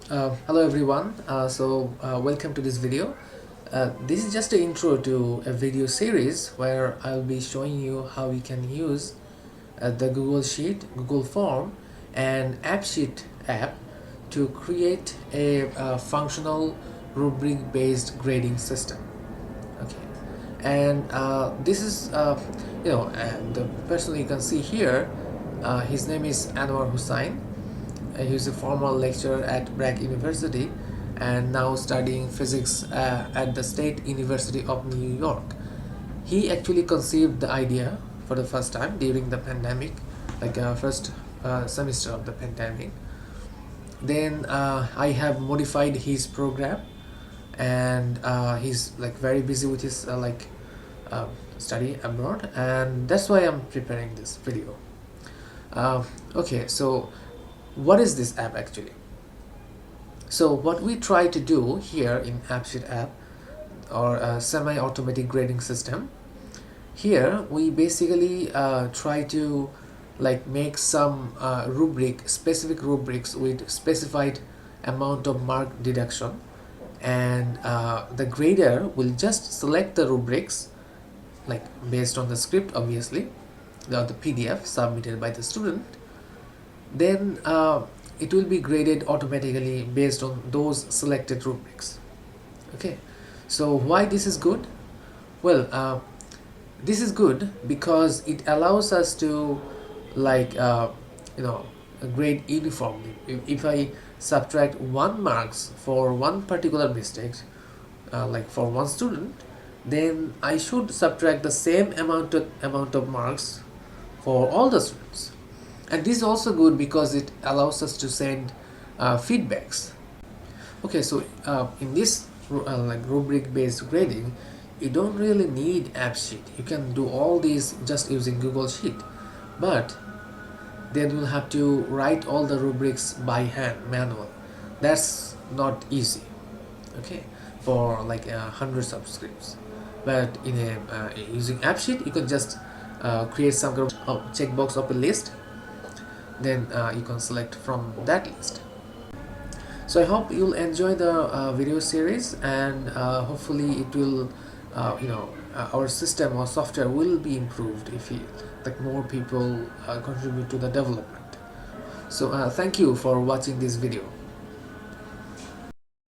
Hello everyone. Welcome to this video. This is just an intro to a video series where I'll be showing you how you can use the Google Sheet, Google Form and Appsheet app to create a functional rubric based grading system. Okay, and this is the person you can see here, his name is Anwar Hussain. He's a former lecturer at Bragg University and now studying physics at the State University of New York. He actually conceived the idea for the first time during the pandemic, like first semester of the pandemic. Then I have modified his program, and he's like very busy with his uh, study abroad, and that's why I'm preparing this video. Okay, so what is this app actually? So what we try to do here in Appsheet app, or a semi-automatic grading system, here we basically try to like make some specific rubrics with specified amount of mark deduction, and the grader will just select the rubrics like based on the script, obviously the PDF submitted by the student. Then it will be graded automatically based on those selected rubrics. Okay, so why this is good? Well, this is good because it allows us to like grade uniformly. If I subtract 1 marks for one particular mistake, like for one student, then I should subtract the same amount of marks for all the students. And this is also good because it allows us to send feedbacks. Okay, so in this like rubric based grading, you don't really need Appsheet. You can do all these just using Google Sheet, but then you'll have to write all the rubrics by hand, manual. That's not easy. Okay, for like hundreds of scripts. But in a using Appsheet, you can just create some kind of checkbox of a list. Then you can select from that list. So I hope you'll enjoy the video series, and hopefully it will our system or software will be improved if like more people contribute to the development. So thank you for watching this video.